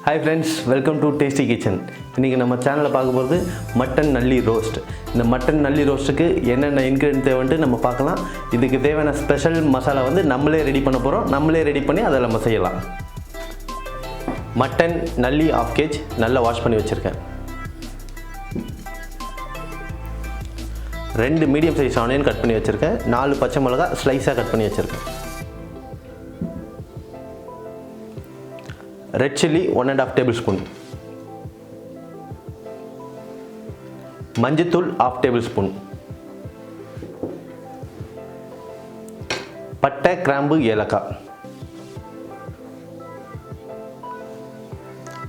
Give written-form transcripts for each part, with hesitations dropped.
Hi friends, welcome to Tasty Kitchen. இன்னைக்கு நம்ம சேனல்ல பார்க்க போறது மட்டன் நல்லி ரோஸ்ட். இந்த மட்டன் நல்லி ரோஸ்ட்க்கு என்னென்ன இன்கிரிடியன்ட் தேவைன்னு நம்ம பார்க்கலாம். இதுக்கு தேவையான ஸ்பெஷல் மசாலா வந்து நம்மளே ரெடி பண்ண போறோம். நம்மளே ரெடி பண்ணி அதை நம்ம செய்யலாம். மட்டன் நல்லி 1/2 kg நல்லா வாஷ் பண்ணி வச்சிருக்கேன். 2 மீடியம் சைஸ் ஆனியன் கட் பண்ணி வச்சிருக்கேன். 4 பச்சை மிளகாய் ஸ்லைஸா கட் பண்ணி வச்சிருக்கேன். Red chilli 1.5 tablespoon. மஞ்சத்தூள் 1/2 tablespoon. பட்டை கிராம்பு ஏலக்காய்.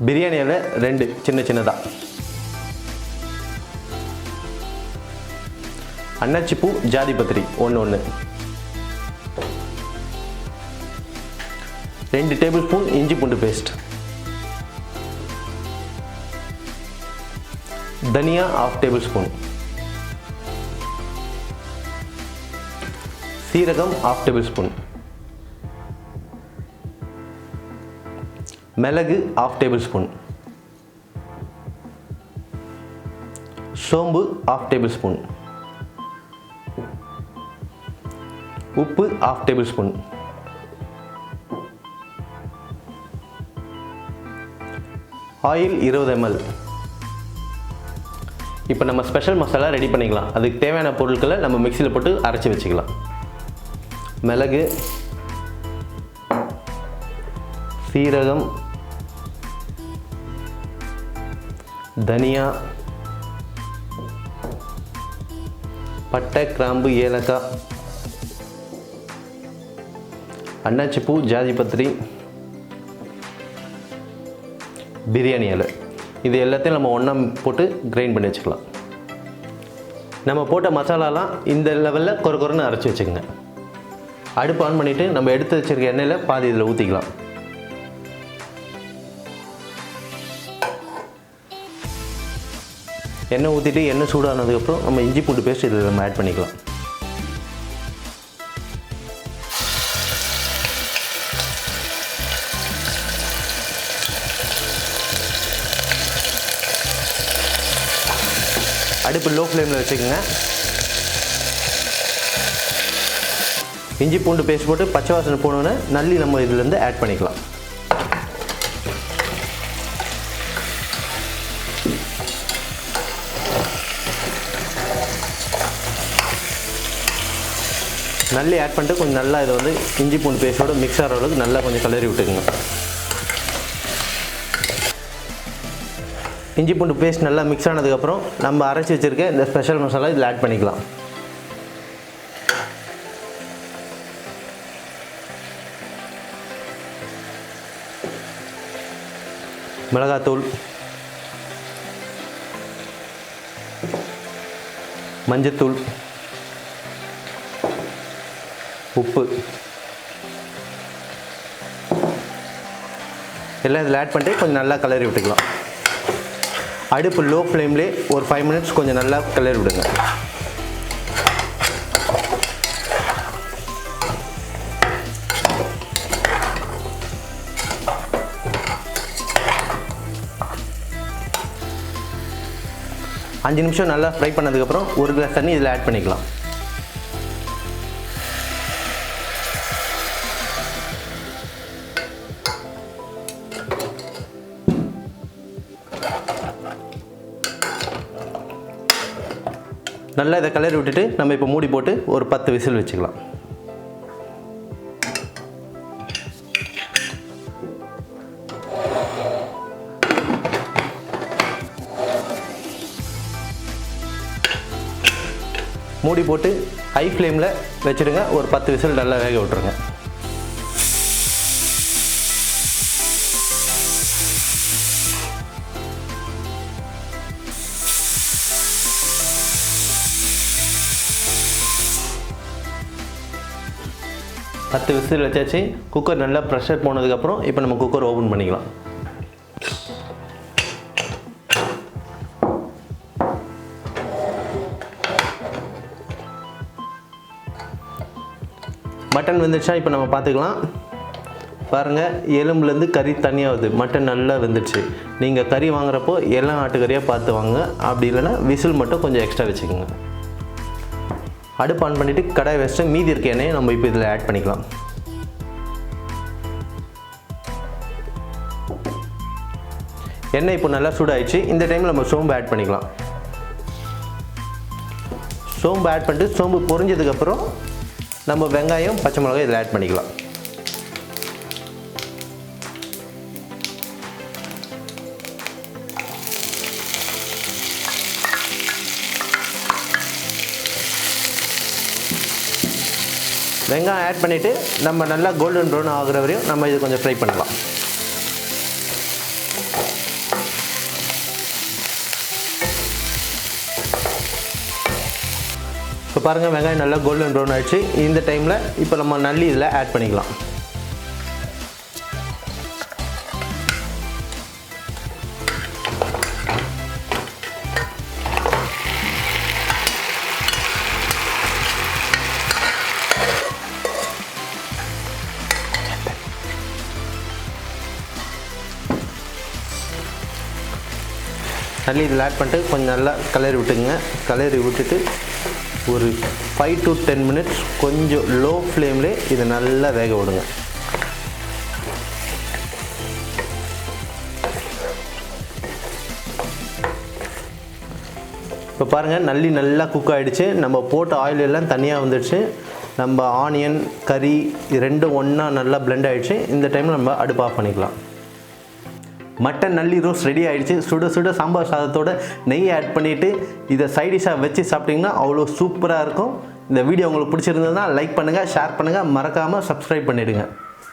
பிரியாணி இலை 2 சின்னதா. அன்னாச்சிப்பூ ஜாதிபத்திரி 1 2 tablespoon இஞ்சி பூண்டு பேஸ்ட். தனியா 1/2 tablespoon. சீரகம் 1/2 tablespoon. மிளகு 1/2 tablespoon. சோம்பு 1/2 tablespoon. உப்பு 1/2 tablespoon. Oil 20 ml. இப்போ நம்ம ஸ்பெஷல் மசாலா ரெடி பண்ணிக்கலாம். அதுக்கு தேவையான பொருட்களை நம்ம மிக்ஸியில் போட்டு அரைச்சி வச்சுக்கலாம். மிளகு, சீரகம், தனியா, பட்டை கிராம்பு ஏலக்காய், அன்னாச்சிப்பூ ஜாதிபத்திரி, பிரியாணி இலை. இது எல்லாத்தையும் நம்ம ஒன்றா போட்டு கிரைண்ட் பண்ணி வச்சுக்கலாம். நம்ம போட்ட மசாலாலாம் இந்த லெவலில் கொரன்னு அரைச்சி வச்சுக்கோங்க. அடுப்பு ஆன் பண்ணிவிட்டு நம்ம எடுத்து வச்சுருக்க எண்ணெயில் பாதி இதில் ஊற்றிக்கலாம். எண்ணெய் ஊற்றிட்டு எண்ணெய் சூடானதுக்கப்புறம் நம்ம இஞ்சி பூண்டு பேஸ்ட் இதில் நம்ம ஆட் பண்ணிக்கலாம். அடுப்பு லோ ஃப்ளேமில் வச்சுக்கோங்க. இஞ்சி பூண்டு பேஸ்ட் போட்டு பச்சை வாசனை போனோன்னே நல்லி நம்ம இதுலேருந்து ஆட் பண்ணிக்கலாம். நல்லி ஆட் பண்ணிட்டு கொஞ்சம் நல்லா இதை வந்து இஞ்சி பூண்டு பேஸ்ட்டோட மிக்ஸ் ஆகிற அளவுக்கு நல்லா கொஞ்சம் கிளறி விட்டுக்குங்க. இஞ்சி பூண்டு பேஸ்ட் நல்லா மிக்ஸ் ஆனதுக்கப்புறம் நம்ம அரைச்சி வச்சுருக்க இந்த ஸ்பெஷல் மசாலா இதில் ஆட் பண்ணிக்கலாம். மிளகாத்தூள், மஞ்சத்தூள், உப்பு எல்லாம் இதில் ஆட் பண்ணிட்டு கொஞ்சம் நல்லா கிளறி விட்டுக்கலாம். அடுப்பு லோ ஃப்ளேம்லேயே ஒரு 5 minutes கொஞ்சம் நல்லா கிளறி விடுங்க. அஞ்சு நிமிஷம் நல்லா ஃப்ரை பண்ணதுக்கப்புறம் 1 கிளாஸ் தண்ணி இதில் ஆட் பண்ணிக்கலாம். நல்லா இதை கிளறி விட்டுட்டு நம்ம இப்போ மூடி போட்டு ஒரு 10 விசில் வச்சுக்கலாம். மூடி போட்டு ஹை ஃப்ளேமில் வச்சுடுங்க. ஒரு 10 விசில் நல்லா வேக விட்டுருங்க. பத்து விசில் வச்சாச்சு. குக்கர் நல்லா ப்ரெஷர் போனதுக்கப்புறம் இப்போ நம்ம குக்கர் ஓப்பன் பண்ணிக்கலாம். மட்டன் வெந்துச்சா இப்போ நம்ம பார்த்துக்கலாம். பாருங்கள், எலும்புலேருந்து கறி தனியாகுது. மட்டன் நல்லா வெந்துடுச்சு. நீங்கள் கறி வாங்குறப்போ எல்லாம் ஆட்டுக்கறியாக பார்த்து வாங்க. அப்படி இல்லைன்னா விசில் மட்டும் கொஞ்சம் எக்ஸ்ட்ரா வச்சுக்கோங்க. அடுப்பு ஆன் பண்ணிவிட்டு கடாய் வச்சுட்டு மீதி இருக்க எண்ணெயை நம்ம இப்போ இதில் ஆட் பண்ணிக்கலாம். எண்ணெய் இப்போ நல்லா சூடாகிடுச்சு. இந்த டைமில் நம்ம சோம்பு ஆட் பண்ணிக்கலாம். சோம்பு ஆட் பண்ணிட்டு சோம்பு பொரிஞ்சதுக்கப்புறம் நம்ம வெங்காயம் பச்சை மிளகாய் இதில் ஆட் பண்ணிக்கலாம். வெங்காயம் ஆட் பண்ணிவிட்டு நம்ம நல்லா கோல்டன் ப்ரௌன் ஆகிற வரையும் நம்ம இது கொஞ்சம் ஃப்ரை பண்ணலாம். இப்போ பாருங்கள், வெங்காயம் நல்லா கோல்டன் ப்ரௌன் ஆகிடுச்சு. இந்த டைமில் இப்போ நம்ம நல்லி இதில் ஆட் பண்ணிக்கலாம். நல்லி இதில் ஆட் பண்ணிட்டு கொஞ்சம் நல்லா கிளறி விட்டுங்க. கிளறி விட்டுட்டு ஒரு 5 to 10 மினிட்ஸ் கொஞ்சம் லோ ஃப்ளேம்லே இதை நல்லா வேக விடுங்க. இப்போ பாருங்கள், நல்லி நல்லா குக் ஆகிடுச்சு. நம்ம போட்ட ஆயில் எல்லாம் தனியாக வந்துடுச்சு. நம்ம ஆனியன் கறி ரெண்டும் ஒன்றா நல்லா பிளெண்ட் ஆகிடுச்சு. இந்த டைமில் நம்ம அடுப்பு ஆஃப் பண்ணிக்கலாம். மட்டன் நல்லி ரோஸ்ட் ரெடி ஆகிடுச்சு. சுட சுட சாம்பார் சாதத்தோட நெய் ஆட் பண்ணிவிட்டு இதை சைடிஷாக வச்சு சாப்பிட்டிங்கன்னா அவ்வளோ சூப்பராக இருக்கும். இந்த வீடியோ உங்களுக்கு பிடிச்சிருந்ததுன்னா லைக் பண்ணுங்கள், ஷேர் பண்ணுங்கள், மறக்காமல் சப்ஸ்கிரைப் பண்ணிவிடுங்க.